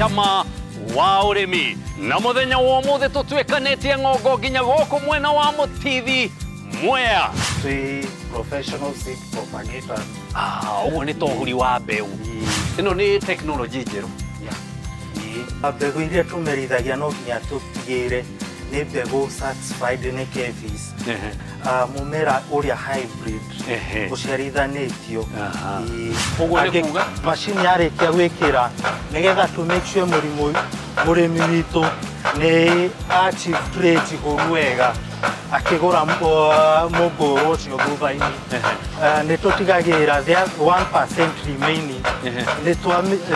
cama wa urimi na muthenya wa muthe tutwikanetie ngongo nginya goko mwena wa Mutithi Mwea twi professional seed propagators. Uguo ni tohuri wa mbeu ino ni technology njeru mbegu iria tumerithagia no nginya tutigire ni mbegu certified ni KEPHIS mumera uria hybrid uciarithanitio uguo ni kuga machine yarikia gwikira nigetha to make sure murimi witu ni achieve rate wega akigura mugoro ucio thutha-ini ni tutigagira 1% remaining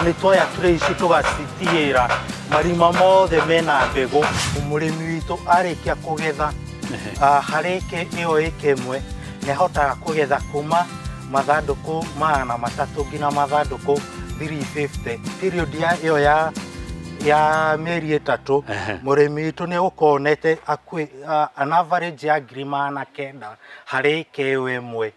ni twoya trace tugacitigira marima mothe mena mbegu murimi witu arikia kugetha harike iyo ikemwe ni hotaga kugetha kuma mathanduku 300 nginya mathanduku 350 period iyo ya mieri 3 murimi witu ni ukonete an average ya grima na kenda harike imwe.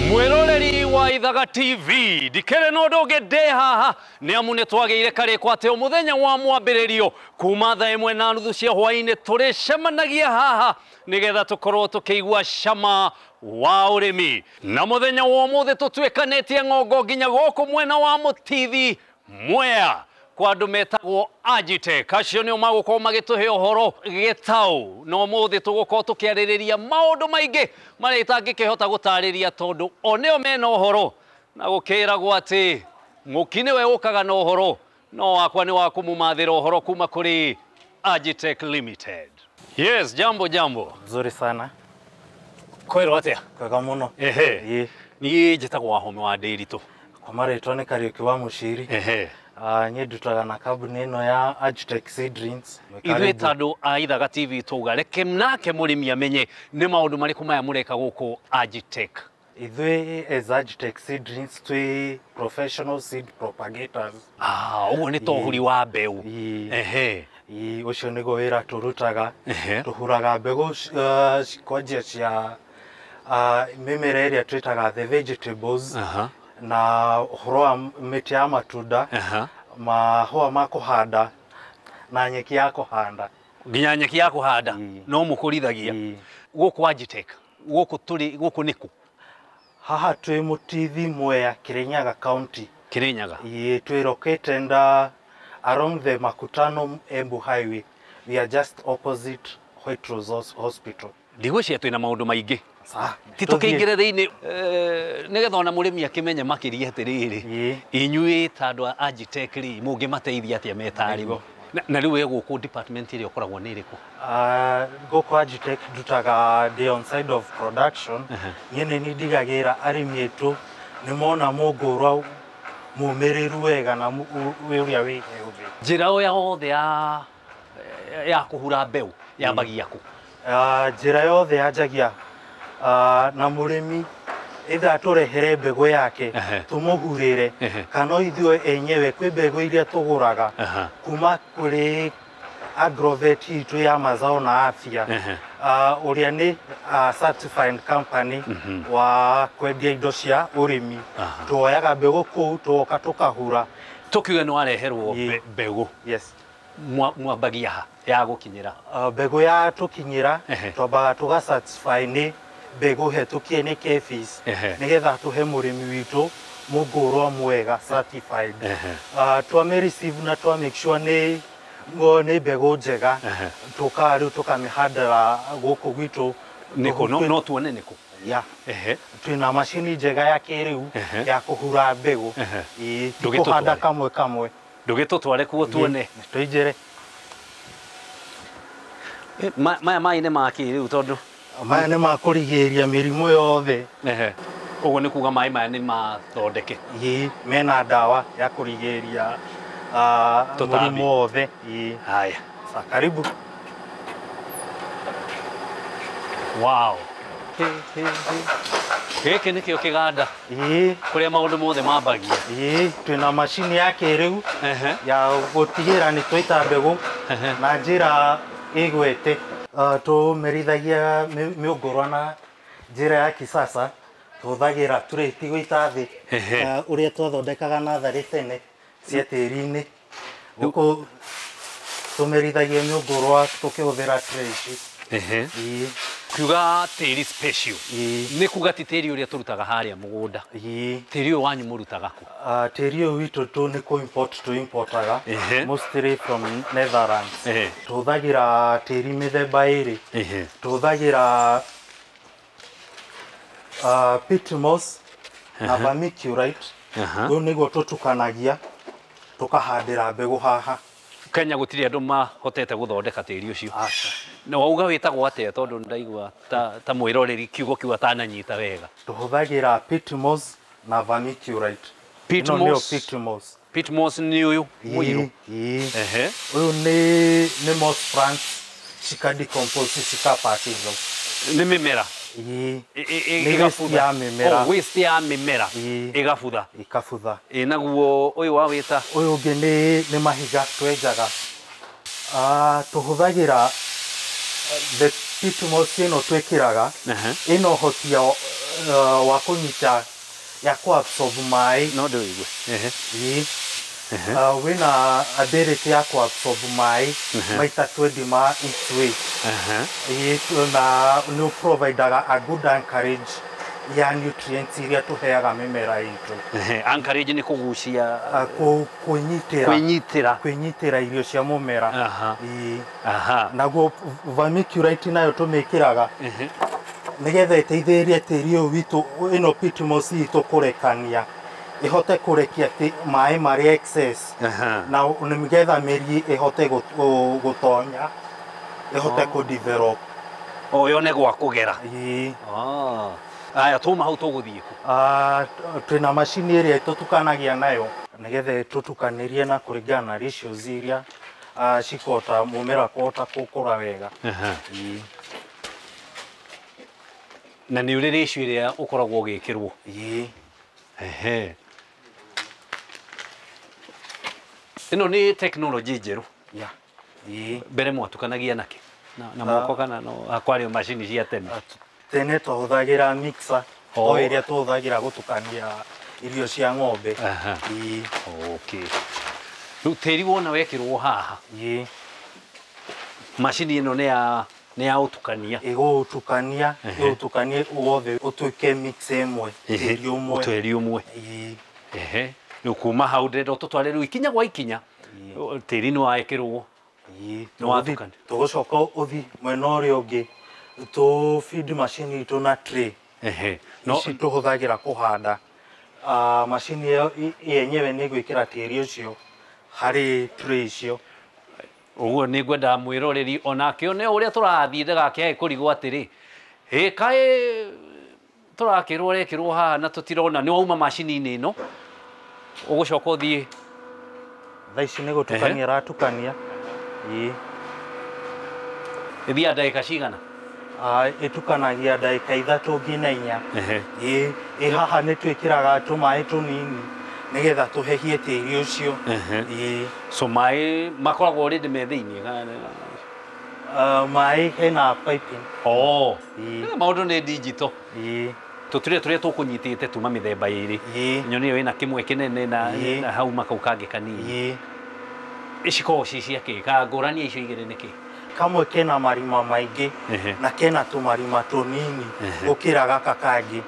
Mwiroreri wa Ithaga TV ndikere no ndũngĩ haha nĩ amu nĩ twagĩire karĩko atĩ mũthenya wa mwambĩrĩrio kuma thaa 1:30 cia hwaĩ-inĩ tũrĩcemanagia haha nĩgetha tũkorwo tũkĩigua cama wa ũrĩmi na mũthenya wa ũmũthĩ tũtwĩkanĩtie ngongo nginya gũkũ mwena wa Mutithi Mwea kwa andũ metagwo Agitech. Acio nĩo magũkorwo magĩtũhe ũhoro gĩtaũ no mũthĩ tũgũkorwo tũkĩarĩrĩria maũndũ maingĩ marĩa itangĩkĩhota gũtarĩria tondũ o nĩo mena ũhoro na gũkĩragwo atĩ mũki nĩwe ũkaga na ũhoro no wakwa nĩ wa kũmũmathĩra ũhoro kuma kũrĩ Agitech Limited. Yes, jambo. Nzuri sana. Kwĩrwo atĩa? Kwega mũno. Niĩ njĩtagwo Wahome wa Ndĩritũ. Kwa marĩtwa nĩ Kariuki wa Mũciri. Niĩ ndutaga na kambuni ĩno ya Agitech Seedlings. Ithuĩ ta andũ a Ithaga TV tuga reke nake mũrĩmi amenye nĩ maũndũ marĩkũ maya mũreka gũkũ Agitech. Ithuĩ as Agitech Seedlings twi professional seed propagators. Ũguo nĩ tohuri wa mbeu. Ucio nĩguo wĩra tũrutaga. Tũhuraga mbegũ cikonjia cia mĩmera ĩrĩa twĩtaga the vegetables na ũhoro wa mĩtĩ ya matunda mahũa ma kũhanda na nyeki ya kũhanda nginya nyeki ya kũhanda no mũkũrithagia gũkũ Agitech gũkũ nĩkũ haha twĩ Mutithi Mwea Kirinyaga County Kirinyaga twĩ located along the Makutano Embu Highway. We are just opposite White Rose Hospital. Ndigwĩciria twĩna maũndũ maingĩ titũkĩingĩre thĩinĩ nĩgetha ona mũrĩmi akĩmenye makĩria atĩrĩrĩ inyuĩ ta andũ a Agitech rĩ mũngĩmateithia atĩa metarĩmo na rĩu wĩ gũkũ department ĩrĩa ũkoragwo nĩ ĩrĩkũ? Gũkũ Agitech ndutaga the on side of production niĩ nĩ ndigagĩra arĩmi aitũ nĩ mona mũngũrwa mũmĩrĩru wega na ũrĩa wĩ healthy. Njĩra o yothe ya kũhura mbeu yambagia kũ? Njĩra yothe yanjagia na mũrĩmi either tũrehere mbegũ yake tũmũhurĩre kana ithuĩ enyewe kwĩ mbegũ iria tũgũraga kuma kũrĩ Agrovet itũ ya mazao na afya ũrĩa nĩ certified company wa kwendia indo cia ũrĩmi. Tuoyaga mbegũ kũu tuoka tũkahura. Tũkiuga nĩ wareherwo mbegũ mwambagia ya gũkinyĩra mbegũ ya tũkinyĩra twambaga tũga certify nĩ mbegũ hetũkie nĩ KEPHIS nĩgetha tũhe mũrĩmi witũ mũngũrwa mwega certified. Twame receive na twa make sure nĩ mbegũ njega tũka rĩu tũkamĩhandĩra gũkũ gwitũ nĩkũ no tuone nĩkũ? Twĩna macini njega ya kĩrĩu ya kũhura mbegũ tũkũhanda kamwe ndũgĩtũtware kuo tuone tũinjĩre. Maya maĩ nĩ ma kĩrĩu tondũ maya nĩ ma kũrigĩrĩria mĩrimũ yothe. Ũguo nĩ kuga maĩ maya nĩ mathondeke mena ndawa ya kũrigĩrĩria mũrimũ wothe. Haya, karibu. Wow. Gĩkĩ nĩkĩo kĩganda kũrĩa maũndũ mothe mambagia. Twĩna macini ya kĩrĩu ya gũtigĩrĩra nĩ twaita mbegũ na njĩra ĩgwete. Tũmerithagia mĩũngũrwa na njĩra ya kisasa Tuhuthagira tureti guita thi uria twathondekaga natharĩ tene cia tĩri-inĩ guku tumerithagia mĩũngũrwa tukihũthĩra tray ici. Kuga tĩri special nĩ kuga ti tĩri ũrĩa tũrutaga harĩa mũgũnda. Tĩri ũyũ wanyu mũrutaga kũ? Tĩri ũyũ witũ nĩ importaga mostly from Netherlands. Tuhũthagĩra tĩri mĩthemba ĩrĩ. Tuhũthagĩra pit moss na vermiculite. Ũyũ nĩguo tũtukanagia tukahandĩra mbegũ haha. Kenya gũtirĩ andũ mahotete gũthondeka tĩri ũcio. Na wauga wĩtagwo atĩa tondũ ndaigua ta mwĩroreri kiugo kĩu atananyita wega. Tuhũthagĩra pit moss na vermiculite. Pit moss. Pit moss nĩ ũyũ mũirũ. Ũyũ nĩ moss plants cika-decompose cika-package. Nĩ mĩmera. Nĩ waste ya mĩmera. Waste ya mĩmera ĩgabutha. Ikabutha. Naguo ũyũ wa wĩta. Ũyũ ũngĩ nĩ mahiga twenjaga. Tuhũthagĩra the pit moss ĩno twĩkĩraga ĩno ũhoti wa kũnyita ya ku-absorb maĩ. No ndĩrĩigue. Wĩna ability ya ku-absorb maĩ maita 20 ma each way. Na nĩ ũprovidaga a good anchorage ya nutrients iria tũheaga mĩmera itũ. Anchorage nĩ kũgucia. Kwĩnyitĩra irio cia mũmera. Naguo vermiculite nayo tũmĩkĩraga nĩgetha ĩteithĩrĩrie tĩri ũyũ witũ ĩno pit moss itũ kũrekania ihote kurekia maĩ marĩ excess na nĩgetha mĩri ihote gũtonya ihote ku-develop yone gwa kũgera. Aya tuma hau tũgũthiĩ kũ? Twĩna macini ĩrĩa tũtukanagia nayo nĩgetha tũtukanĩrie na kũringana na ratios iria cikũhota mũmera kũhota gũkũra wega. Na nĩ ũrĩ ratio ĩrĩa ũkoragwo ũgĩkĩrwo? Ĩno nĩ technology njerũ. Mbere mwatukanagia nakĩ? Na moko kana kwarĩ macini cia tene? Tene twahũthagĩra mixer o ĩrĩa tuhũthagĩra gũtukania irio cia ng'ombe. Rĩu tĩri wona wekĩrwo haha macini ĩno nĩ ya ũtukania? Ĩgũtukania wothe ũtuĩke mix ĩmwe, tĩri ũmwe. Rĩu kuma hau ndĩrenda ũtũtware rĩu ikinya gwa ikinya tĩri nĩ wekĩrwo nĩ watukania. Tũgũcoka ũthi mwena ũrĩa ũngĩ tu feed machine itũ na tray ici tuhũthagĩra kũhanda. Machine yenyewe nĩ gwĩkĩra tĩri ũcio harĩ tray icio. Ũguo nĩ ngwenda mwĩroreri onake one ũrĩa tũrathiĩ ndagakĩage kũrigwo atĩrĩ kaĩ tũrakĩrwo rekĩrwo haha na tũtirona nĩ wauma macini-inĩ ĩno ũgũcoka ũthiĩ thaa ici nĩ gũtukania ratukania. Ĩthiaga ndagĩka cigana? Ĩtukanagia ndagĩka 3 nginya 4. Haha nĩ twĩkĩraga tũmaĩ tũnini nĩgetha tũhehie tĩri ũcio. So maĩ makoragwo already me thĩinĩ? Maĩ hena piping. Maũndũ nĩ digital. Tũtirĩ tũrĩa tũkũnyitĩte tuma mĩthemba ĩrĩ. Nyoni ĩyo ĩna kĩmwe kĩnene na hau makau kangĩ kanini. Icikoragwo ci cia kĩ? Ngũrani icio igĩrĩ nĩ kĩ? Kamwe kena marima maingĩ na kena tũmarima tũnini gũkĩra gaka kangĩ.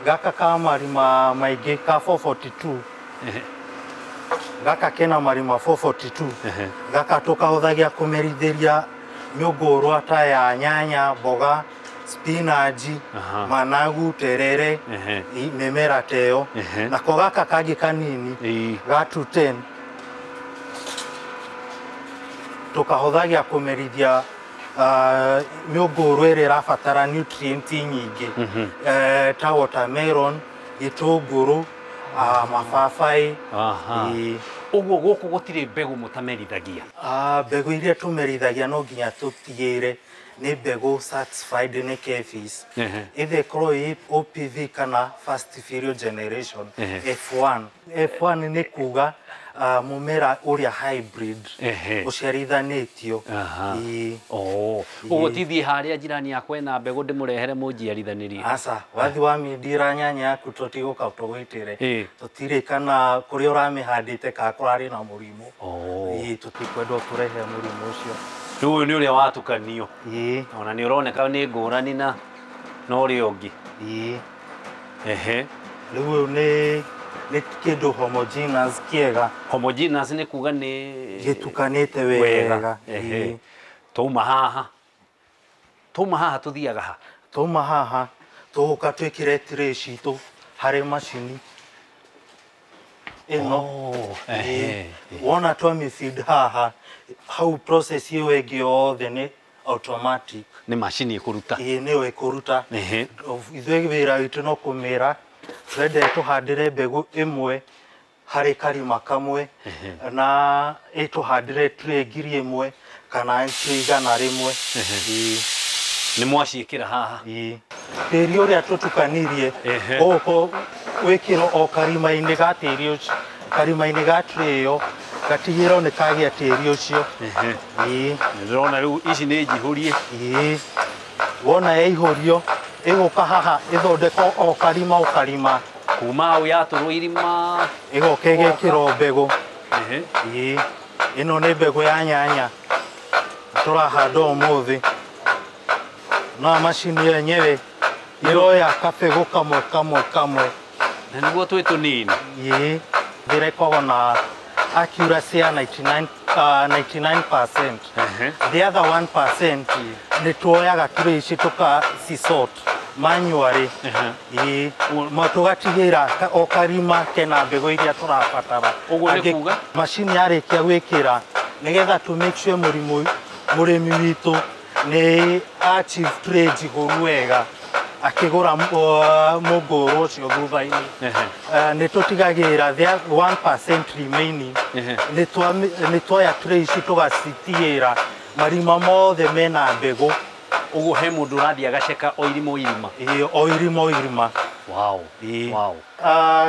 Gaka ka marima maingĩ ka 442 gaka kena marima 442. Gaka tũkahũthagia kũmerithĩria mĩũngũrwa ta ya nyanya, mboga, spinach, managu, terere, mĩmera ta ĩyo. Nako gaka kangĩ kanini ga 210 tukahũthagia kũmerithia mĩũngũrwa ĩrĩa ĩrabatara nutrient nyingĩ ta watermelon, gĩtũngũrũ, mababaĩ. Ũguo gũkũ gũtirĩ mbegũ mũtamerithagia? Mbegũ iria tũmerithagia no nginya tũtigĩrĩre nĩ mbegũ certified nĩ KEPHIS either ĩkorwo ĩ OPV kana first filial generation F1 nĩ kuga mũmera ũrĩa hybrid ũciarithanĩtio. Ũguo tithiĩ harĩa njirani yakwa ĩna mbegũ ndĩmũrehere mũnjiarithanĩrie. Aca wathi wamĩndira nyanya yaku tũtigũka tũgũitĩre tũtirĩkana kũrĩa ũramĩhandĩte kana kũrarĩ na mũrimũ. Tũtikwenda tũrehe mũrimũ ũcio. Rĩu ũyũ nĩ ũrĩa watukanio. Ona nĩ ũroneka nĩ ngũrani na ũrĩa ũngĩ. Rĩu ũyũ nĩ kĩndũ homogeneous kĩega. Homogeneous nĩ kuga nĩ gĩtukanĩte wega. Twauma haha tũthiaga ha? Twauma haha tũgũka twĩkĩre tray citũ harĩ macini ĩno. Wona twamĩfeed haha hau process ĩyo ĩngĩ yothe nĩ automatic. Nĩ macini ĩkũruta. Nĩyo ĩkũruta. Ithuĩ wĩra witũ no kũmĩra twende tũhandĩre mbegũ ĩmwe harĩ karima kamwe na ĩtũhandĩre tray ngiri ĩmwe kana tray igana rĩmwe. Nĩ mwaciĩkĩra haha? Tĩri ũrĩa tũtukanirie ũgũkorwo wĩkĩrwo o karima-inĩ ga tĩri ũcio, karima-inĩ ga tray ĩyo gatigĩrĩrwo nĩ kagĩa tĩri ũcio. Ndĩrona rĩu ici nĩ njihũrie. Wona yaihũrio ĩgũka haha ĩthondekwo o karima kuma hau yatũrwo irima ĩgoka ĩgekĩrwo mbegũ. Ĩno nĩ mbegũ ya nyanya tũrahanda ũmũthĩ, no macini yenyewe ĩroya kabegũ kamwe. Na nĩguo twĩ tũnini. Ĩkoragwo na accuracy ya 99%. The other 1% nĩ tuoyaga tray ici tũkacicort manually. Tũgatigĩrĩra o karima kena mbegũ iria tũrabatara. Ũguo nĩ kuga macini yarĩkia gwĩkĩra nĩgetha to make sure mũrĩmi witũ nĩ achieve tray njihũru wega akĩgũra mũngũrũ ũcio thutha-inĩ. Nĩ tũtigagĩrĩra the 1% remaining nĩ tuoya tray ici tũgacitigĩrĩra marima mothe mena mbegũ. Ũguo he mũndũ ũrathiĩ agaceka o irima o irima.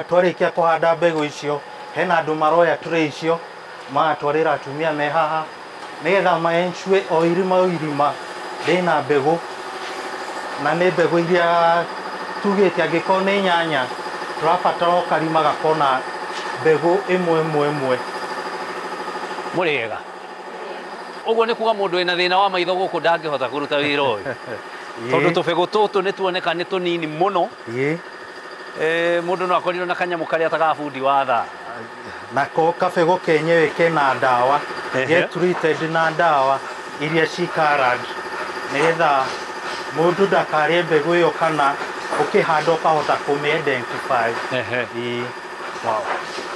Twarĩkia kũhanda mbegũ icio hena andũ maroya tray icio magatwarĩra atumia me haha nĩgetha ma-ensure o irima rĩna mbegũ, na nĩ mbegũ iria tugĩte angĩkorwo nĩ nyanya tũrabatara o karima gakorwo na mbegũ ĩmwe. Mũrĩega. Ũguo nĩ kuga mũndũ wĩna thĩna wa maitho gũkũ ndangĩhota kũruta wĩra ũyũ tondũ tũbegũ tũtũ nĩ tuoneka nĩ tũnini mũno. Mũndũ no akorirwo na kanyamũ karĩa ta gabundi wa thaa. Nako kabegũ kenyewe kena ndawa, get treated na ndawa iria cikarad nĩgetha mũndũ ndakarĩe mbegũ ĩyo kana ũkĩhanda ũkahota kũmĩ-identify.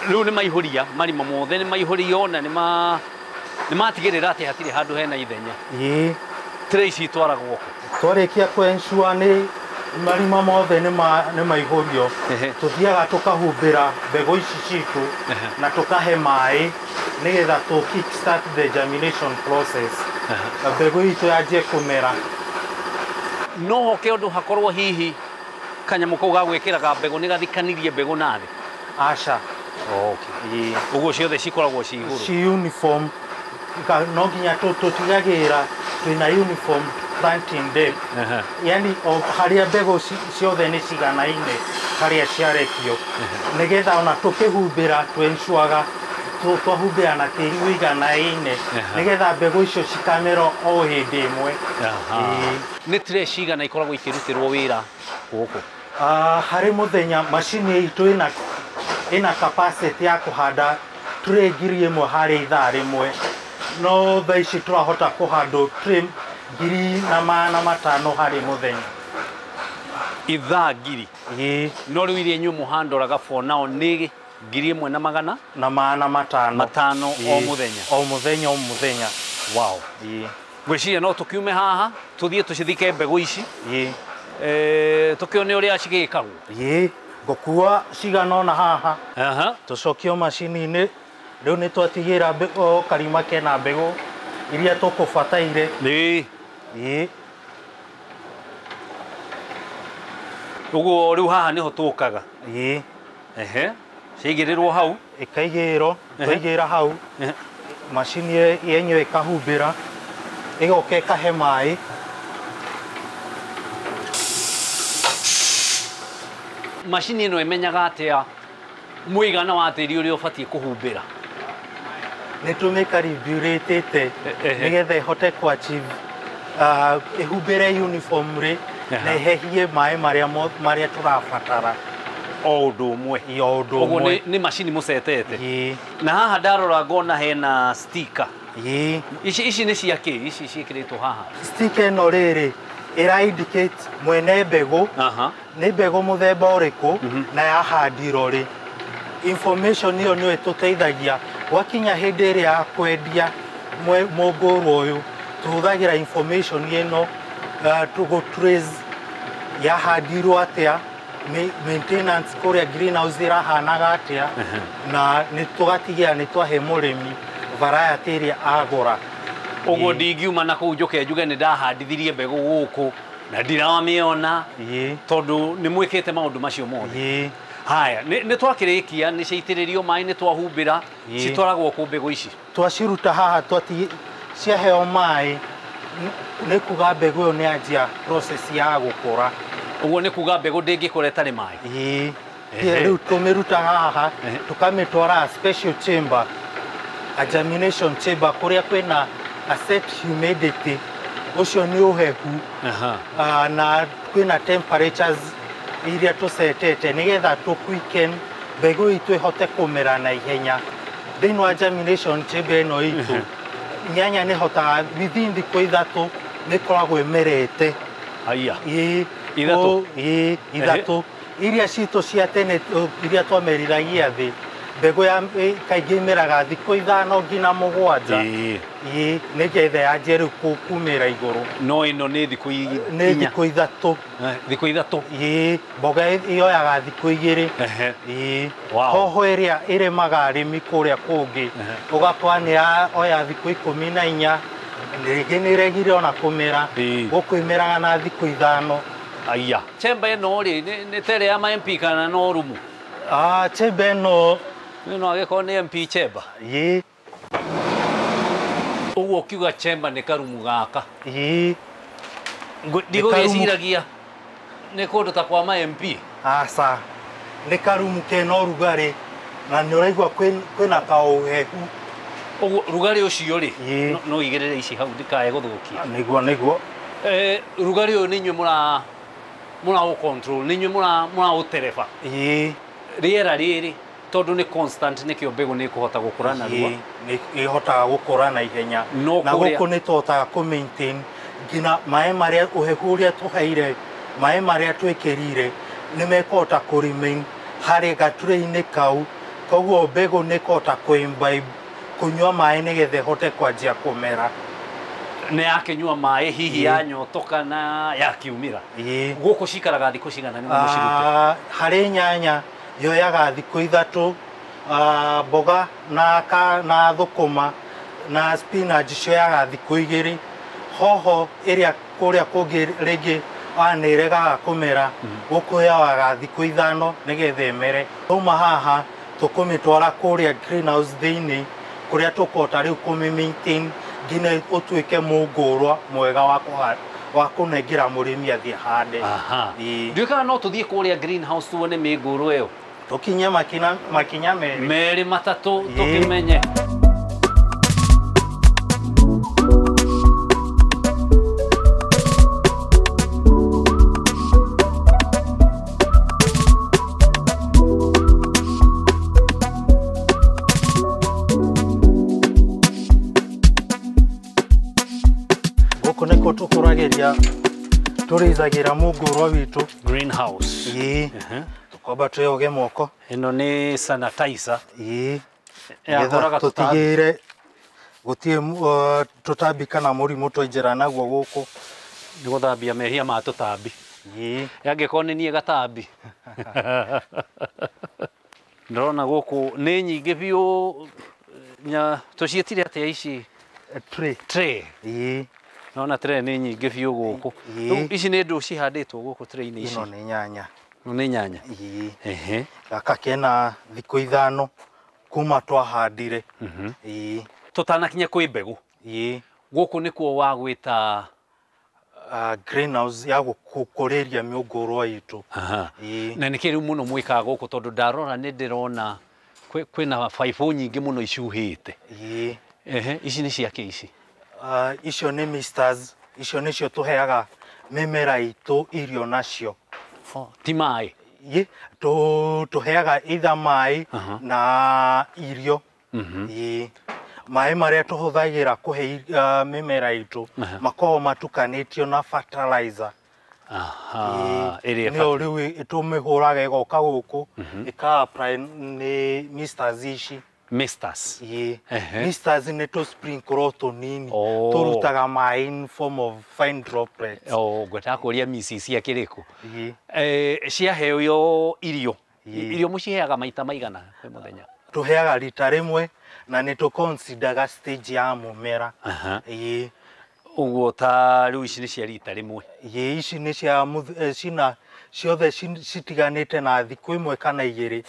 Rĩu nĩ maihũria marima mothe nĩ maihũrio na nĩ matigĩrĩra atĩ hatirĩ handũ hena ithenya. Tray ici itwaragwo kũ? Twarĩkia kũ-ensure nĩ marima mothe nĩ maihũrio tũthiaga tũkahumbĩra mbegũ ici citũ na tũkahe maĩ nĩgetha tũ kick start the germination process na mbegũ itũ yanjie kũmera. No hoke ũndũ hakorwo hihi kanyamũ kau ga gwĩkĩraga mbegũ nĩ gathikanirie mbegũ na thĩ? Aca. Ũguo ciothe cikoragwo ci igũrũ? Ci uniform. No nginya tũtigagĩrĩra twĩna uniform planting depth. Yani harĩa mbegũ ciothe nĩ ciganaine harĩa ciarekio nĩgetha ona tũkĩhumbĩra twensuaga twahumbĩra na tĩri ũiganaine nĩgetha mbegũ icio cikamera o hĩndĩ ĩmwe. Nĩ tray cigana ikoragwo ikĩrutĩrwo wĩra gũkũ? Harĩ mũthenya macini itũ ĩna capacity ya kũhanda tray ngiri ĩmwe harĩ ithaa rĩmwe, no thaa ici tũrahota kũhanda tray 2,500 harĩ mũthenya. Ithaa ngiri? No rĩu iria inyuĩ mũhandoraga for now nĩ 1,500 o mũthenya? Wow. Ngwĩciria no tũkiume haha tũthiĩ tũcithike mbegũ ici tũkĩone ũrĩa cigĩkagwo. Ngũkua cigana ona haha tũcokio macini-inĩ. Rĩu nĩ twatigĩra karima kena mbegũ iria tũkũbataire. Uguo riu haha niho tukaga. Ii. Ehe. Ciigĩrĩrwo hau. Ikaigĩrwo, twaigĩra hau. Macini yenyewe ĩkahumbĩra, ĩgoka ĩkahe maĩ. Macini ĩno ĩmenyaga atĩa mũigana wa tĩri ũrĩa ũbatiĩ kũhumbĩra? Nĩ tũmĩkariburatĩte nĩgetha ĩhote kũachieve ĩhumbĩre uniformly na ĩhehie maĩ marĩa tũrabatara. O ũndũ ũmwe. O ũndũ ũmwe. Ũguo nĩ macini mũcetete. Na haha ndarora ngona hena sticker. Ici nĩ cia kĩ? Ici ciĩkĩrĩtwo haha. Sticker ĩno rĩrĩ ĩra indicate mwene mbegũ, nĩ mbegũ mũthemba ũrĩkũ na yahandirwo rĩ. Information ĩyo nĩyo ĩtũteithagia gwakinya hĩndĩ ĩrĩa ya kwendia mũngũrũ ũyũ, tũhũthagĩra information ĩno tũgũ trace yahandirwo atĩa, maintenance kũrĩa greenhouse ĩrahanaga atĩa, na nĩ tũgatigĩra nĩ twahe mũrĩmi variety ĩrĩa agũra. Ũguo ndingiuma na kũu njoke njuge nĩ ndahandithirie mbegũ gũkũ na ndiramĩona tondũ nĩ mwĩkĩte maũndũ macio mothe. Haya, nĩ twakĩrĩkia, nĩ ciaitĩrĩrio maĩ, nĩ twahumbĩra, citwaragwo kũ mbegũ ici? Twaciruta haha ciaheo maĩ, nĩ kuga mbegũ ĩyo nĩ yanjia process ya gũkũra. Ũguo nĩ kuga mbegũ ndĩngĩkũra ĩtarĩ maĩ? Rĩu tũmĩruta haha tũkamĩtwara special chamber, a germination chamber, kũrĩa kwĩna a set humidity, ũcio nĩ ũhehu, na kwĩna temperatures iria tũcetete nĩgetha tũ-quicken mbegũ itũ ĩhote kũmera na ihenya. Thĩinĩ wa germination chamber ĩno itũ, nyanya nĩ hotaga within thikũ ithatũ nĩ ĩkoragwo ĩmerete. Ithatũ. Iria citũ cia tene iria twamerithagia thĩ, mbegũ ya kaingĩ imeraga thikũ 5 nginya 7. Nĩgetha yanjie rĩu kumĩra igũrũ. No ĩno nĩ thikũ nĩ thikũ ithatũ. Thikũ ithatũ? Mboga yoyaga thikũ 2. Hoho ĩrĩa ĩrĩmaga arĩmi kũrĩa kũngĩ ũgakora nĩ yoya thikũ 14, rĩngĩ nĩ ĩregire ona kũmera, gũkũ ĩmeraga na thikũ 5. Aya. Chamber ĩno rĩ nĩ tere ya MP kana no rumu? Chamber ĩno no agĩkorwo nĩ MP chamber. Ũguo kiuga chamber nĩ karumu gaka? Ndigũgĩciragia nĩ kũndũ ta kwa ma MP? Aca, nĩ karumu kena ũrugarĩ na nĩ ũraigua kwĩna kaũhehu. Ũguo rugarĩ ũcio rĩ no igĩrĩre ici hau ndikae gũthũkia? Nĩguo. Rugarĩ ũyũ nĩ inyuĩ mũra control, nĩ inyuĩ mũraũtereba? Rĩera rĩrĩ tondũ nĩ constant nĩkĩo mbegũ nĩ ĩkũhota gũkũra narua? Nĩ ĩhotaga gũkũra na ihenya, na gũkũ nĩ tũhotaga kũ-maintain nginya maĩ marĩa ũhehu ũrĩa tũheire, maĩ marĩa twĩkĩrire nĩ mekũhota kũ-remain harĩ gaturĩ-inĩ kau, koguo mbegũ nĩ ĩkũhota kũ-imbibe, kũnyua maĩ nĩgetha ĩhote kwanjia kũmera. Nĩ yakĩnyua maĩ hihi yanyotoka na yakiumĩra? Gũkũ cikaraga thikũ cigana nĩguo mũcirute? Harĩ nyanya yoyaga thikũ 3, mboga na thũkũma na spinach cioyaga thikũ 2, hoho ĩrĩa kũrĩa kũngĩ rĩngĩ nĩ ĩregaga kũmera, gũkũ yoyaga thikũ 5 nĩgetha ĩmere. Twauma haha tũkũmĩtwara kũrĩa greenhouse thĩinĩ kũrĩa tũkũhota rĩu kũmĩ-maintain nginya ũtuĩke mũngũrwa mwega wa kũnengera mũrĩmi athiĩ hande. Nduĩkaga no tũthiĩ kũrĩa greenhouse tuone mĩngũrwa ĩyo? Tũkinye makinya merĩ matatũ tũkĩmenye. Gũkũ nĩkuo tũkũragĩria, tũrĩithagĩra mũngũrwa witũ greenhouse. Kwamba twĩoge moko. Ĩno nĩ sanitizer. Nĩgetha tũtigĩrĩre gũtirĩ tũtambi kana mũrimũ twaingĩra naguo gũkũ. Nĩ gũthambia mehia ma tũtambi. Angĩkorwo nĩ niĩ gatambi. Ndĩrona gũkũ nĩ nyingĩ biũ, tũciĩtire atĩa ici? Tray. Tray. Nona tray nĩ nyingĩ biũ gũkũ. Rĩu ici nĩ ndũ cihandĩtwo gũkũ tray-inĩ ici. Ino nĩ nyanya. Nĩ nyanya. Ehe. Gaka kena thikũ ithano kuma twahandire. Tũtanakinya kwĩ mbegũ. Gũkũ nĩkuo wa gwĩta greenhouse ya gũkũrĩria mĩũngũrwa itũ. Na nĩkĩ rĩu mũno mwĩkaga gũkũ tondũ ndarora nĩ ndĩrona kwĩna baibũ nyingĩ mũno icuhĩte. Ici nĩ ciake ici. Icio nĩ misters, icio nĩcio tũheaga mĩmera itũ irio nacio. Ti maĩ? Tũheaga either maĩ na irio. Maĩ marĩa tũhũthagĩra kũhe mĩmera itũ makoragwo matukanĩtio na fertilizer. Nĩyo rĩu tũmĩhũraga ĩgoka gũkũ ĩka-apply nĩ misters ici. Misters? Misters nĩ tũ-sprinkle tũnini tũrutaga maĩ in form of fine droplets. Ngwenda kũria mici cia kĩrĩkũ. Ciaheo irio. Irio mũciheaga maita maigana kwĩ mũthenya? Tũheaga rita rĩmwe na nĩ tũ-consider stage ya mũmera. Ũguo ta rĩu ici nĩ cia rita rĩmwe? Ici nĩ cia ciothe citiganĩte na thikũ ĩmwe kana igĩrĩ.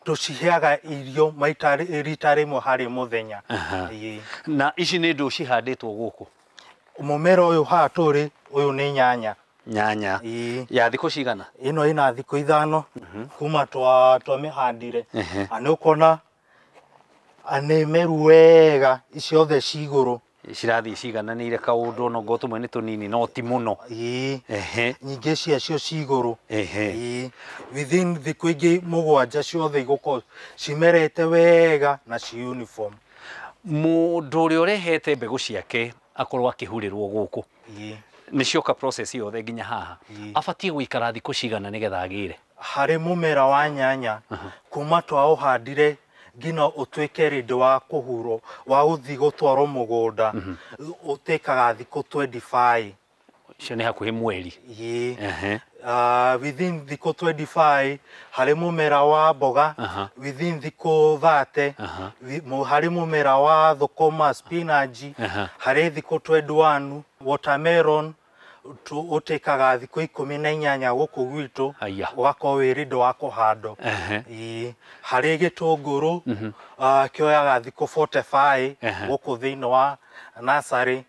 Tũciheaga irio maita rita rĩmwe harĩ mũthenya. Na ici nĩ ndũ cihandĩtwo gũkũ? Mũmera ũyũ haha tũrĩ, ũyũ nĩ nyanya. Nyanya ya thikũ cigana? Ĩno ĩna thikũ ithano kuma twamĩhandire. Nĩ ũkuona nĩ meru wega, ciothe ci igũrũ. Cirathiĩ cigananĩire kaũndũ ona ngorwo tũmwe nĩ tũnini no ti mũno. Nyingĩ ciacio ci igũrũ. Within thikũ ingĩ mũgwanja ciothe igũkorwo cimerete wega na ci uniform. Mũndũ ũrĩa ũrehete mbegũ ciake akorwo akĩhurĩrwo gũkũ, nĩ cioka process yothe nginya haha, abatiĩ gũikara thikũ cigana nĩgetha agĩre? Harĩ mũmera wa nyanya kuma twaũhandire nginya ũtuĩke ready wa kũhurwo, wa gũthiĩ gũtwarwo mũgũnda, ũtekaga thikũ 25. Icio nĩ hakuhĩ mweri? Within thikũ 25 harĩ mũmera wa mboga, within thikũ 30 harĩ mũmera wa thũkũma spinach, harĩ thikũ 21 watermelon ũtekaga thikũ 18 gũkũ gwitũ ũgakorwo wĩ ready wa kũhandwo. Harĩ gĩtũngũrũ kĩoyaga thikũ 45 gũkũ thĩinĩ wa nursery.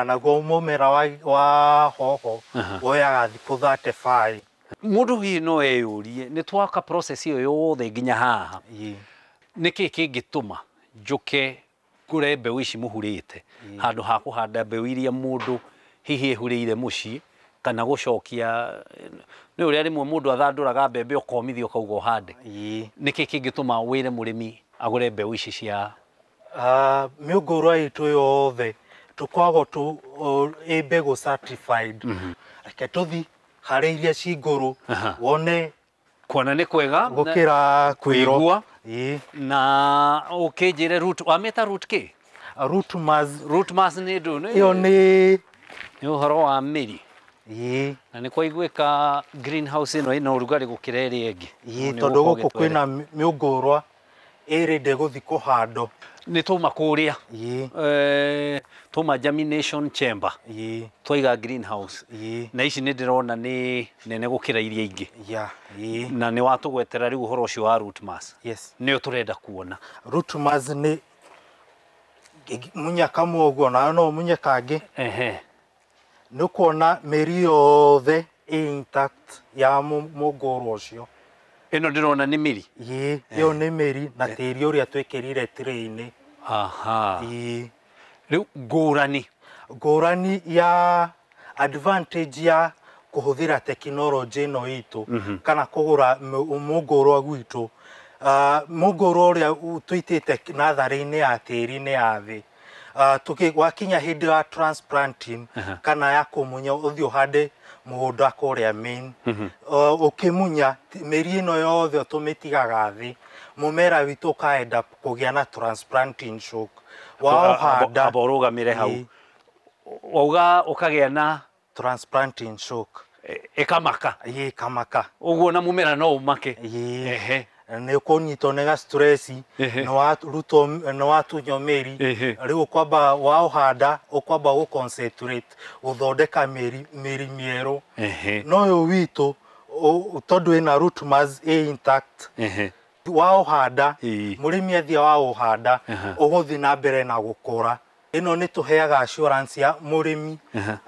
Naguo mũmera wa hoho woyaga thikũ 35. Mũndũ hihi no eyũrie nĩ twaka process ĩyo yothe nginya haha, nĩkĩ kĩngĩtũma njũke ngũre mbeũ ici mũhurĩte handũ ha kũhanda mbeũ iria mũndũ hihi ehurĩire mũciĩ kana gũcokia? Nĩ ũrĩa rĩmwe mũndũ athandũraga mbembe ũkomithia ũkauga ũhande. Nĩkĩ kĩngĩtũma wĩre mũrĩmi agũre mbeũ ici cia mĩũngũrwa itũ yothe tũkoragwo ĩ mbegũ certified? Reke tũthi harĩ iria ci igũrũ wone kuona nĩ kwega gũkĩra kwĩrwo. Na ũkĩnjĩre root, wamĩta root kĩ? Root mass. Root mass nĩ ndũ? Ĩyo nĩ ũhoro wa mĩri. Na nĩ kwa iguĩka greenhouse ĩno ĩna ũrugarĩ gũkĩra ĩrĩa ĩngĩ. Tondũ gũkũ kwĩna mĩũngũrwa ĩrĩndĩ gũthi kũhandwo. Nĩ twauma kũrĩa twauma germination chamber twaiga greenhouse, na ici nĩ ndĩrona nĩ nene gũkĩra iria ingĩ, na nĩ watũgwetera rĩu ũhoro ũcio wa root mass. Nĩyo tũrenda kuona. Root mass nĩ munya kamwe ũguo na no munye kangĩ. Nĩ kuona mĩri yothe intact ya mũngũrwa ũcio. Ĩno ndĩrona nĩ mĩri? Ĩyo nĩ mĩri na tĩri ũrĩa twĩkĩrire tray-inĩ. Rĩu ngũrani ya advantage ya kũhũthĩra tekinoronjĩ ĩno itũ kana kũgũra mũngũrwa gwitũ, mũngũrwa ũrĩa tũitĩte natharĩ-inĩ ya tĩri-inĩ ya thĩ, wakinya hĩndĩ ya transplanting kana ya kũmunya ũthiĩ ũhande mũgũnda kũrĩa main, ũkĩmunya mĩri ĩno yothe tũmĩtigaga thĩ, mũmera witũ ũkaenda kũgĩa na transplanting shock. Waũhanda ũrũgamĩre hau, wauga ũkagĩa na transplanting shock. Ĩkamaka? Ĩkamaka. Ũguo na mũmera no ũmake? nä å kå nyitwo nä ga stress nä watunywo mä ri rä u kwamba wa å handa å kwamba gå concentrate gå thondeka mä ri mä erå no å witå tondå ä na root mass intact wa å handa må rä mi athia wa å handa å gå thiä na mbere na gå kåra ino nä tå heaga assurance ya må rä mi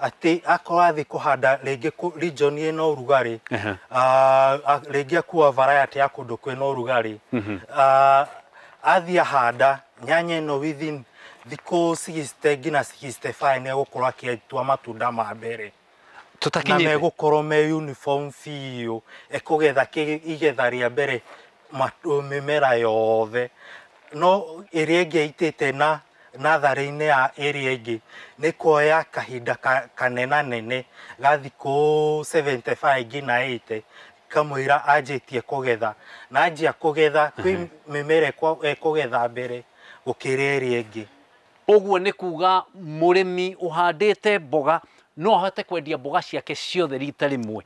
atä akorwo athä kå handa rä ngä region ä na å rugarä rä ngä akua variety ya kå ndå kwä na å rugarä athiä handa nyanya ä no within thikå 60 nginya 65 nä egå korwo akä tua matunda ma mbere na megå korwo me uniform biå ekå getha igetha rä a mbere mä mera yothe no ä rä ä ngä aitä te na natharä-inä ya area ingä nä kuoya kahinda kanenanene ga thikå 75 nginya 80 kamå ira anjä tie kå getha na anjia kå getha kwä mä mera ekå getha mbere gå kä rä area ingä å guo nä kuga må rä mi å handä te mboga no ahote kwendia mboga ciake ciothe rita rä mwe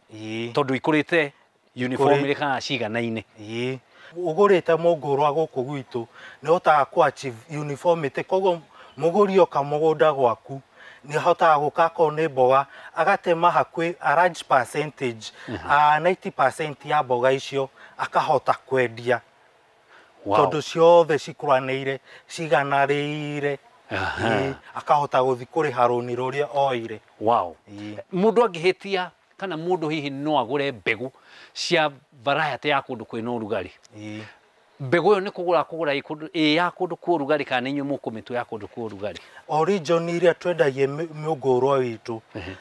tondå ikå rä te uniform kana ciganainä å gå rä te må ngå rwa gå kå gwitå nä hotaga kå achieve uniformity koguo må gå ri oka må gå nda gwaku nä hotaga gå ka akorwo nä mboga agatema hakuä a large percentage 90% ya mboga icio akahota kwendia tondå ciothe cikåranä ire ciganarä ire akahota gå thiä kå rä ha råni rå rä a oire må ndå angä hä tia kana må ndå hihi no agå re mbegå cia variety ya kå ndå kwä na å rugarä mbegå ä yo nä kå gå ra ya kå ndå kwa å rugarä kana nä inyuä må kå mä tå ya kå ndå kwa å rugarä region iria twendagie mä ngå rwa witå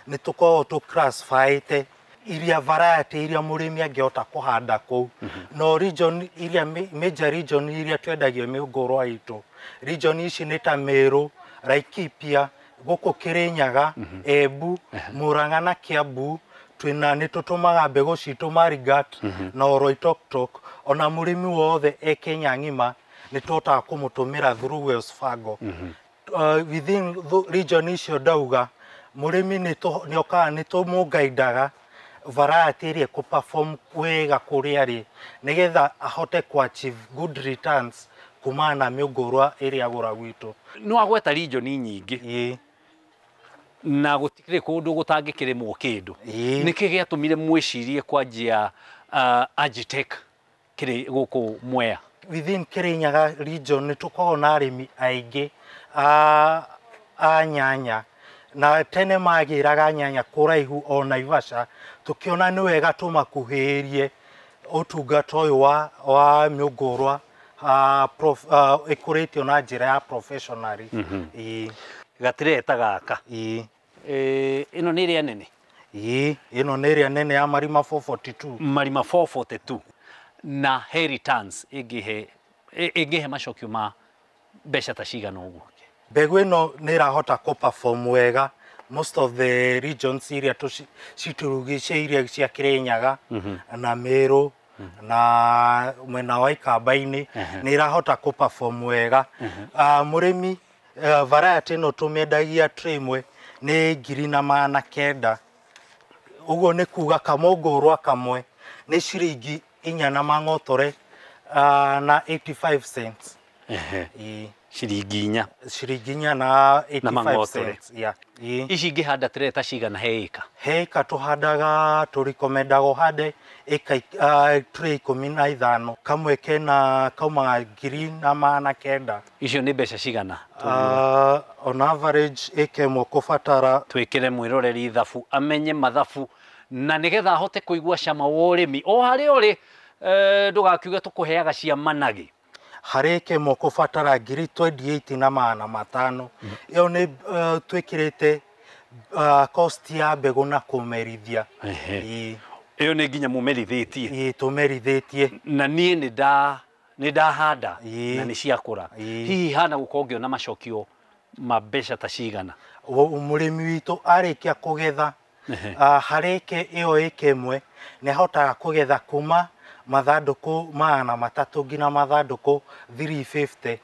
nä tå koragwo tå classifyte iria variety iria må rä mi angähota kå handa kå no region iria major region iria twendagie mä ngå rwa witå region ici nä ta Meru, Laikipia, gå kä rä nyaga Embu, Murang'a na Kiambu twina nä tå tå maga mbegå citå Marigat na Oloitoktok ona må rä mi wothe e Kenya ng'ima nä tåhotaga kå må tå mä ra through Wells Fargo within region icio ndauga må rä mi nä okaga nä tå må ngaidaga variety ĩrĩa kũ perform wega kũrĩa arĩ nĩgetha ahote kũ achieve good returns kumana na mĩũngũrwa ĩrĩa agũra gwitũ. No agweta region nyingĩ na gũtikĩrĩ kũndũ gũtangĩkĩrĩmwo kĩndũ nĩkĩ gĩatũmire mwĩcirie kwanjia Agitech kĩrĩ gũkũ Mwea? Within Kirinyaga region nĩ tũkoragwo na arĩmi aingĩ a nyanya na tene magĩraga nyanya kũraihu o Naivasha tũkĩona nĩ wega tũmakuhĩrĩrie ũtungata ũyũ wa mĩũngũrwa ĩkũrĩtio na njĩra ya professionally. Gatireta gaka ĩno nĩ ĩrĩa nene? Ĩno nĩ ĩrĩa nene ya marima 442. Marima 442 na he returns ĩngĩhe macokio ma mbeca ta cigana ũguo? Mbegũ ĩno nĩ ĩrahota kũ perform wega most of the regions iria citũrigicĩirie cia Kirinyaga na Meru na mwena wa Ikamba-inĩ nĩ ĩrahota kũ perform wega. Mũrĩmi variety ĩno tũmĩendagia tray ĩmwe nĩ 2,900 ũguo nĩ kuga kamũngũrwa kamwe nĩ ciringi 4 na mang'otore na 85 cents. Ciringi 4 na 85 cents. Ici ingĩhanda treta cigana he ĩka? He ĩka tũhandaga tũrikomendaga ũhande ĩka tray 15 kamwe kena kauma 2,900. Icio nĩ mbeca cigana? On average ĩka ĩmwe kũbatara twĩkĩre mwĩroreri ithabu amenye mathabu na nĩgetha ahote kũigua cama wa ũrĩmi o harĩa ũrĩ ndũgakiuge tũkũheaga cia managĩ. Harĩ ĩka ĩmwe kũbatara 28,500 ĩyo nĩ twĩkĩrĩte cost ya mbegũ na kũmerithia. Ĩyo nĩ nginya mũmerithĩtie? Tũmerithĩtie. Na niĩ nĩ ndahanda na nĩ ciakũra, hihi hana gũkorwo ngĩona macokio ma mbeca ta cigana? Mũrĩmi witũ arĩkia kũgetha harĩ ĩka ĩyo ĩka ĩmwe nĩ ahotaga kũgetha kuma mathandũkũ 300 nginya mathandũkũ 350.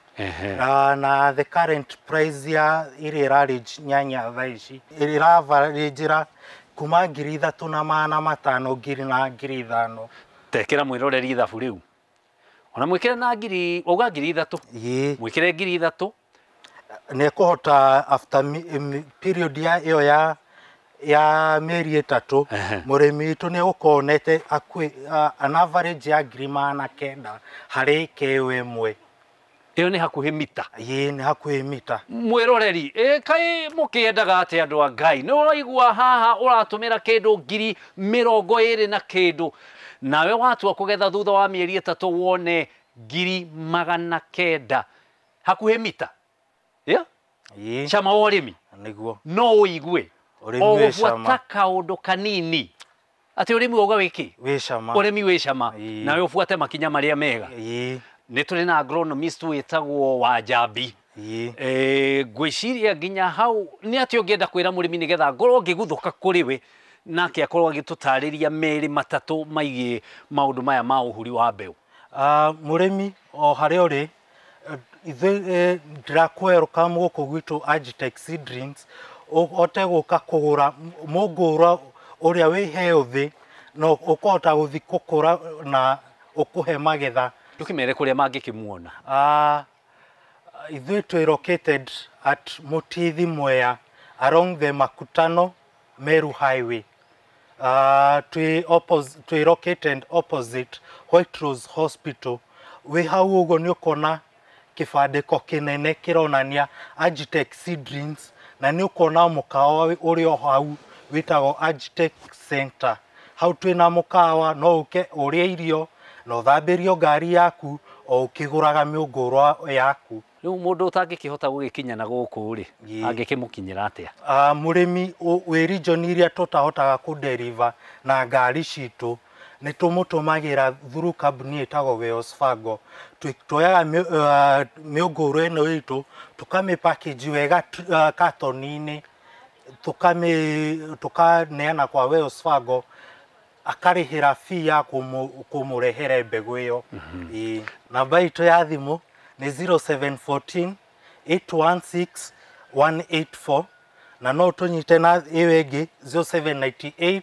Na the current price ya ĩrĩa ĩrarĩ nyanya thaa ici ĩravarĩnjĩra kuma 3,500 nginya 5,000. Tekĩra mwĩroreri ithabu rĩu ona mwikire na ngiri uga ngiri 3 Ii. mwikire ngiri 3 Nĩ kũhota after period ya mĩeri 3 mũrĩmi witũ nĩ gũkonete an average ya ngiri 900 harĩ ĩka ĩmwe. iyo ni hakuhi mita. Ii, nĩ hakuhĩ mita. Mwiroreri kai mukiendaga ati andu a Ngai ni uraigua haha uratumira kindu ngiri 20 na kindu nawe watua kugetha thutha wa mieri 3 wone ngiri 900 hakuhi mita. Ii. Chama urimi Nĩguo. no uigue Ũrĩmi wĩ cama. ogũbuata kaundu kanini ati urimi uga wiki Wĩ cama. urimi wĩ cama Ii. nawe ufuate makinya maria mega. Ii. Nĩ tũrĩ na agronomist wĩtagwo Wanjambi. Ii. Ngwĩciria nginya hau nĩ atĩ ũngĩenda kwĩra mũrĩmi nĩgetha ngorwo ngĩguthũka kũrĩ we nake akorwo agĩtũtarĩria merĩ matatũ maigie maũndũ maya ma ũhuri wa mbeũ. Mũrĩmi o harĩa ũrĩ ithuĩ ndĩrakwerũkamu gũkũ gwitũ Agitech Seedlings ũhote gũka kũgũra mũngũrwa ũrĩa wĩ healthy na ũkũhota gũthiĩ gũkũra na ũkũhe magetha. Ndũkĩmere kũrĩa mangĩkĩmuona. Ithuĩ twĩ located at Mutithi Mwea along the Makutano Meru Highway. Twĩ located opposite White Rose Hospital. Wĩ hau ũguo nĩ ũkona kĩbandĩko kĩnene kĩronania Agitech Seedlings na nĩ ũkona mũkawa ũrĩ o hau wĩtagwo Agitech Center. Hau twĩna mũkawa no ũke ũrĩe irio na ũthambĩrio ngari yaku o ũkĩgũraga mĩũngũrwa yaku. Rĩu mũndũ ũtangĩkĩhota gũgĩkinya na gũkũ rĩ angĩkĩmũkinyĩra atĩa? Mũrĩmi wĩ region iria tũtahotaga kũ-deliver na ngari citũ nĩ tũmũtũmagĩra through kambuni ĩtagwo Wells Fargo. Tuoyaga mĩũngũrwa ĩno itũ tũkamĩ-package wega katoni-inĩ tũkaneana kwa Wells Fargo akarĩhĩra fee ya kũmũrehere mbegũ ĩyo. Namba itũ ya thimũ nĩ 0714 816 184 na no tũnyite na ĩyo ĩngĩ 0798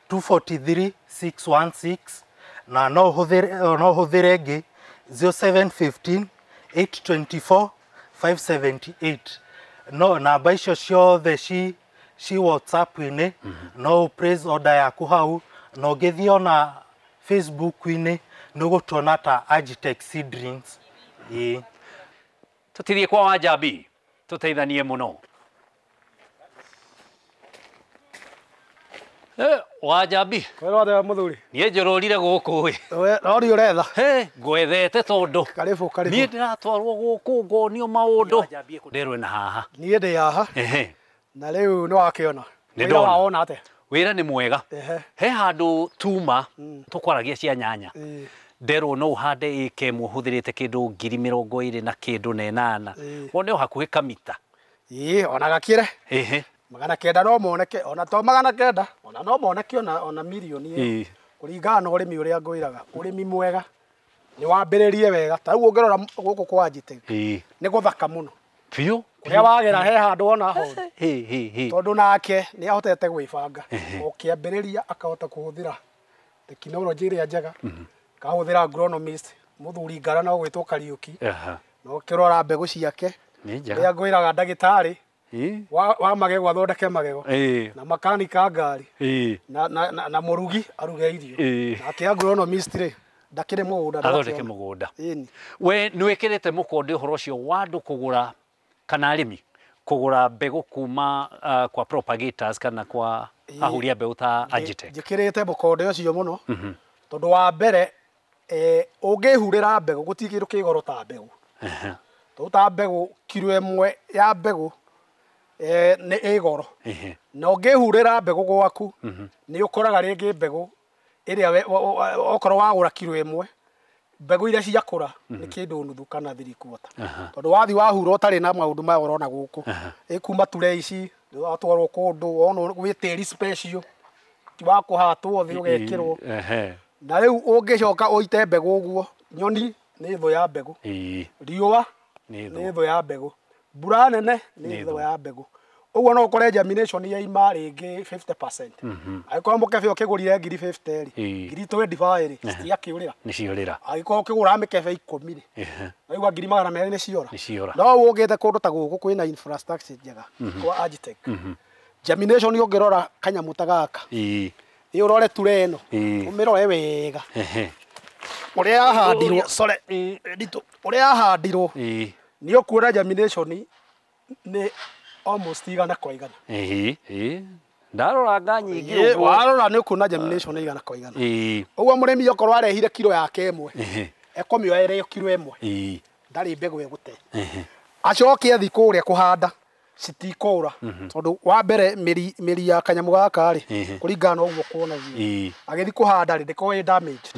243 616 na no hũthĩre ĩngĩ 0715 824 578. No namba icio ciothe ci WhatsApp-inĩ no place order yaku hau na ũngĩthiĩ ona Facebook-inĩ nĩ ũgũtuona ta Agitech Seedlings. Tũtithie kwa Wanjambi tũteithanie mũno. Wanjambi Kwĩrwo mũthuri niĩ njũrũrire gũkũ ĩ rori ũretha ngwethete tondũ karibu niĩ ndĩratwarwo gũkũ ngonio maũndũ nderwe na haha niĩ ndĩ haha na rĩu nĩ wakĩona Nĩ wona atĩa wĩra nĩ mwega he handũ tuma tũkwaragia cia nyanya nderwo no ũhande ĩka ĩmwe ũhũthĩrĩte kĩndũ ngiri 20 na kĩndũ na 8 wone o hakuhĩ kamita ona gakĩre magana kenda no moneke ona to magana kenda ona no moneke ona milioni kũringana na ũrĩmi ũrĩa ngwĩraga ũrĩmi mwega nĩ wambĩrĩrie wega ta rĩu ũngĩrora gũkũ kwa Agitech nĩ gũthaka mũno biũ kũrĩa wagera he handũ ona ho tondũ nake nĩ ahotete gwĩbanga o kĩambĩrĩria akahota kũhũthĩra tekinoronjĩ ĩrĩa njega kahũthĩra agronomist mũthuri ngara no gwĩtwo Kariũki no kĩrora mbegũ ciake rĩrĩa ngwĩraga ndagĩtarĩ wa magego athondeke magego na makanika ngari na mũrugi aruge irio nake agronomist rĩ ndakĩrĩ mũgũnda athondeke mũgũnda we nĩ wĩkĩrĩte mũkonde ũhoro ũcio wa andũ kũgũra kana arĩmi kũgũra mbegũ kuma kwa propagators kana kwa ahũri a mbegũ ta Agitech? Njĩkĩrĩte mũkonde ũcio mũno tondũ wa mbere ũngĩhurĩra mbegũ gũtirĩ kĩndũ kĩ goro ta mbegũ tondũ ta mbegũ kilo ĩmwe ya mbegũ nĩ ĩgoro na ũngĩhurĩra mbegũ gwaku nĩ ũkoraga rĩngĩ mbegũ ĩrĩa okorwo wagũra kilo ĩmwe mbegũ iria ciakũra nĩ kĩndũ nuthu kana 3/4 tondũ wathi wahura ũtarĩ na maũndũ maya ũrona gũkũ ĩkuma ture ici watwarwo kũndũ ona gwĩ tĩri special ti wa kũhatwo thĩ ũgekĩrwo na rĩu ũngĩcoka ũite mbegũ ũguo nyoni nĩ thũ ya mbegũ riũa nĩ thũ ya mbegũ mbura nene nĩ thũ ya mbegũ Uguo no ukore germination ya ima ringi 50%. Agiko mukebe ukigurire ngiri 50 ri. Ngiri 25 ri. Cia kiurira. Ni ciurira. Agiko ukigura mikebe 10 ri. Aigua ngiri 200 ni ciora. Ni ciora. No ugite kundu ta guku kwina infrastructure njega kwa Agitech. Germination yongirora kanyamu tagaka. Urore ture eno. Umirore wega. Uria ahandirwo sore editor uria ahandirwo ni ukuona germination ni almost igana kwa igana. Ndarora nga nyingi uguo warora ni ukuona germination igana kwa igana. Uguo murimi yokorwo arehire kilo yake emwe ekomioere kilo emwe ndari mbegu egute acoke athi kuria kuhanda citikura tondu wa mbere miri ya kanyamu gaka ri kuringana uguo kuonagia agithi kuhanda ri ndiko damage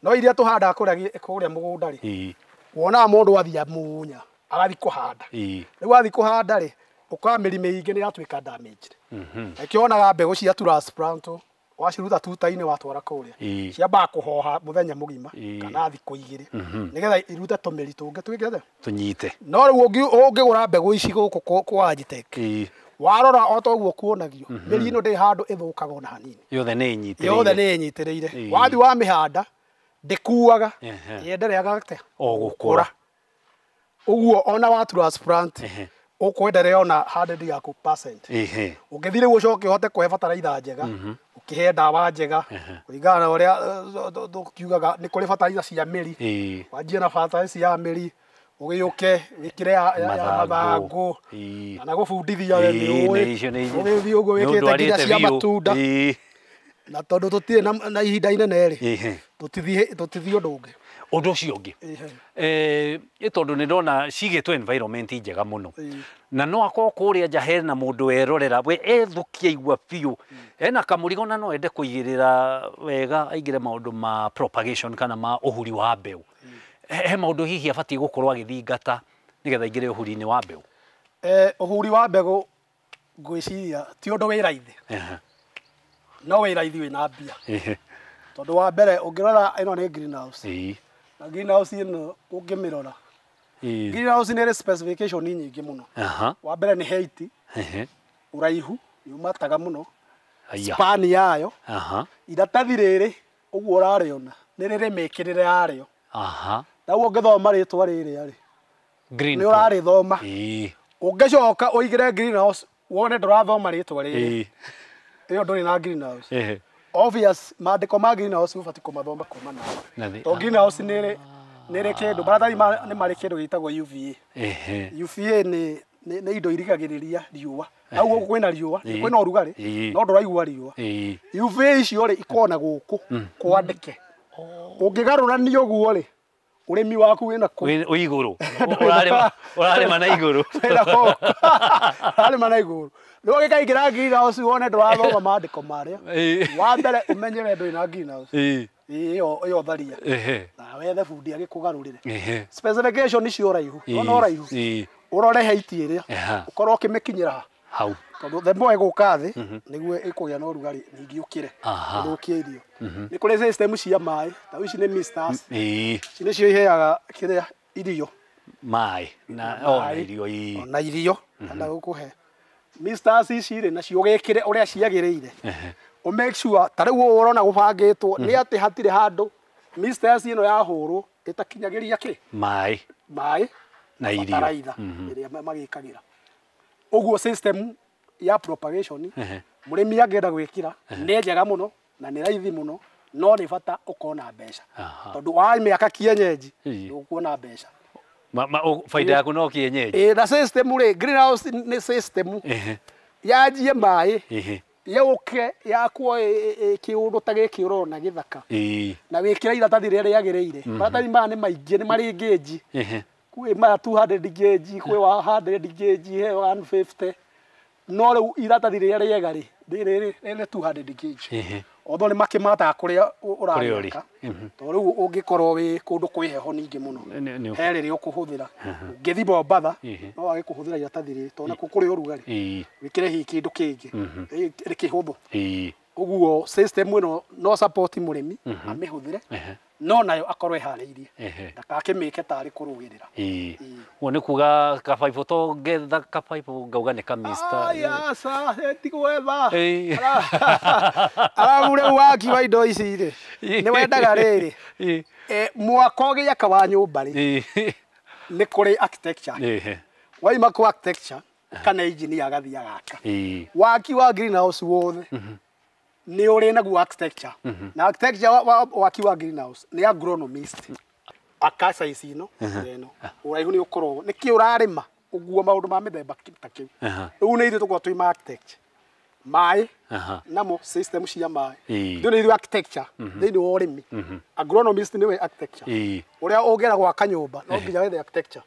no iria tuhanda kuria mugunda ri wona mundu athia munya agathi kuhanda riu athi kuhanda ri uka miri mingi ni yatuika damage ekionaga mbegu cia transplant waciruta tuta-ini watwara kuria ciamba kuhoha muthenya mugima kana thiku igiri nigetha irute tumiri tungi twikete tunyite no riu ungigura mbegu ici guku kwa Agitech warora otoguo kuonagio miri ino ndi handu ithukaga ona hanini yothe ni inyitiriire wathi wa mihanda ndikuaga yendereaga gate o gukura uguo ona wa transplant ukwenderea ona 100% ungithire ucoke uhote kuhe bataraitha njega ukihe ndawa njega kuringana na uria tukiugaga ni kuri bataraitha cia miri wanjie na bataraitha cia miri ugiuke wikire ya mathangu kana gubundithia we ni ugithi uguo wikite nginya cia matunda na tondu tutire na ihinda inene ri tutithie undu ucio ungi itondu ni ndona cigitwo environment njega muno na no akorwo kuria nja hena mundu werorera we ethukia igua biu ena kamurigo na no ende kuigirira wega aigire maundu ma propagation kana ma uhuri wa mbeu he maundu hihi abatie gukorwo agithingata nigetha igire uhuri-ini wa mbeu uhuri wa mbegu ngwiciria ti undu wi raithi no wi raithi wina mbia tondu wa mbere ungirora ino ni greenhouse na greenhouse ino ungimirora greenhouse ni specification nyingi muno wa mbere ni height uraihu yumataga muno span yayo iratathi riri uguo urariona ni riri mikirire yario na uguo ngithoma ritwa riri ari ni urarithoma ungicoka uigire greenhouse wone ndurathoma ritwa riri iyo nduri na greenhouse obvious maandiko ma greenhouse ubati kumathoma kuma nawe to greenhouse nere kindu barathari ni mari kindu gitagwo UVA UVA ni indo irigagiriria riua na uguo kwina riua kwina urugari no nduraigua riua UVA icio ri ikona guku kwandike ungigarurania uguo ri urimi waku wina ku iguru urarima na iguru urarima na iguru no gikaingira greenhouse wone ndurathoma maandiko maria wa mbere umenye wendo ina greenhouse iyo tharia na wethe bundi agikugarurire specification icio raihu ona raihu urore height iria ukorwo kimekinyira hau tondu the more iguka thi niguo ikugia na urugari ningi ukire ndukie irio ni kuri system cia mai ta ici ni misters ici ni cio iheaga kiria irio mai na irio na irio na gukuhe misters ici ri na cio gekire uria ciagiriire o make sure ta riu urona gubangitwo ni ati hatire handu misters ino yahurwo itakinyagiria ki mai na irio iria magikagira uguo system ya propagation murimi angenda gwikira ni njega muno na ni raithi muno no ni bata ukona mbeca tondu wa miaka kienyeji ukuona mbeca faida yaku no kienyeji na system ri greenhouse ni system yajie mai yauke yakwo kiundu ta giki urona githaka na wikira iratathi riria riagiriire maratathi maya ni maingi ni mari gauge kwi maya 200 gauge kwi 100 gauge he 150 no riu iratathi riria riega ri riri 200 gauge otho ni makimata kuria urarika to riu ungikorwo wi kundu kwi heho ningi muno he riri ukuhuthira ngithi Mombatha no wage kuhuthira iratathi riri to na kuri urugari wikire hi kindu kingi rikihuthu Uguo system ĩno no support mũrĩmi amĩhũthĩre no nayo akorwo eharĩirie ndakakĩmĩke tarĩ kũrũgĩrĩra. Uguo nĩ kuga kabaibũ to getha kabaibũ ngauga nĩ kamista. Aya sa tigwetha arabu rĩu waki wa indo ici rĩ nĩ wendaga rĩrĩ mwako ũgĩaka wa nyũmba rĩ nĩ kũrĩ architecture waima kũ architecture kana engineer agathia gaka waki wa greenhouse wothe nĩ ũrĩ naguo architecture na architecture waki wa greenhouse nĩ agronomist akasa ici no ũraihu nĩ ũkorwo nĩ kĩ ũrarĩma ũguo maũndũ ma mĩthemba ta kĩu rĩu nĩ ithuĩ tũkorwo twĩ architecture maĩ namo system cia maĩ ndio nĩ ithuĩ architecture thĩinĩ wa ũrĩmi agronomist nĩwe architecture ũrĩa ũngĩra gwaka nyũmba no nginya wethe architecture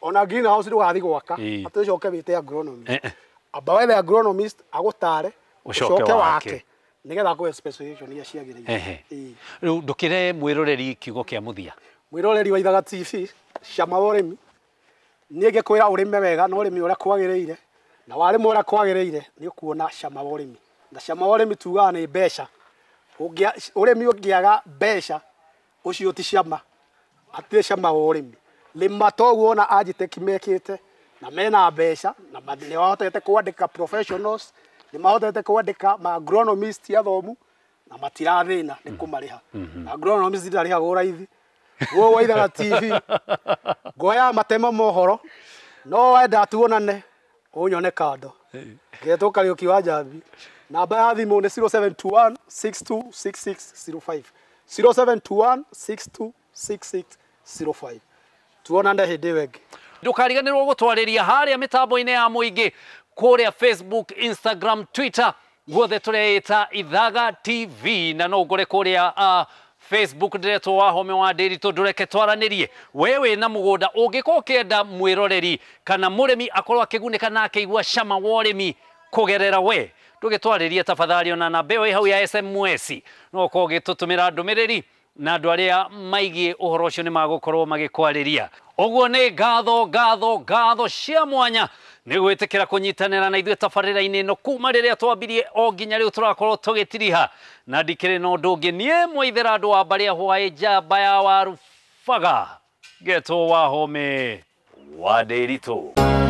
ona greenhouse ndũgathiĩ gwaka atũcoke wĩte agronomist amba wethe agronomist agũtare ũcoke wake nigetha kũhe specification iria ciagĩrĩire. Rĩu ndũkĩre mwĩroreri kiugo kĩa mũthia. Mwĩroreri wa Ithaga TV cama wa ũrĩmi niĩ ngĩkwĩra ũrĩme wega na ũrĩmi ũrĩa kwagĩrĩire na warĩma ũrĩa kwagĩrĩire nĩ ũkuona cama wa ũrĩmi na cama wa ũrĩmi tugaga nĩ mbeca. Ũrĩmi ũngĩaga mbeca ũcio ti cama hatirĩ cama wa ũrĩmi. Rĩma toguo ona Agitech mekĩte na mena mbeca na nĩ wahotete kwandĩka professionals nĩ mahotete kwandĩka ma agronomist athomu na matirathĩna nĩ kũmarĩha. Agronomist ndarĩhagwo raithi. Wo wa Ithaga TV ngoya matema mohoro no wenda tuonane ũnyone kando ngetwo Kariuki wa Njambi. Namba ya thimũ nĩ 0721 626605 0721 626605. Tuonane hĩndĩ ĩyo ĩngĩ. Ndũkariganĩrwo gũtwarĩria harĩa mĩtambo-inĩ ya mũingĩ kũrĩa Facebook, Instagram, Twitter guothe tũreĩta Ithaga TV na no ngore kũrĩa Facebook ndiretwo Wahome wa Ndĩritũ ndũreke twaranĩrie wewe na mũgũnda ũngĩkorwo ũkĩenda mwĩroreri kana mũrĩmi akorwo akĩgunĩka na akĩigua cama wa ũrĩmi kũgerera we ndũgĩtwarĩrie tafadhali ona namba ĩyo hau ya SMS no ũkorwo ũgĩtũtũmĩra ndũmĩrĩri na andũ arĩa maigie ũhoro ũcio nĩ magũkorwo magĩkwarĩria. Ũguo nĩ ngatho cia mwanya nĩ gwĩtĩkĩra kũnyitanĩra na ithuĩ tabarĩra-inĩ ĩno kuma rĩrĩa twambirie o nginya rĩu tũrakorwo tũgĩtiriha na ndikĩrĩ na ũndũ ũngĩ niĩ Mwaithĩra andũ wa Mbarĩa Hwaĩ njamba ya Warubaga Getwo Wahome wa Ndĩritũ.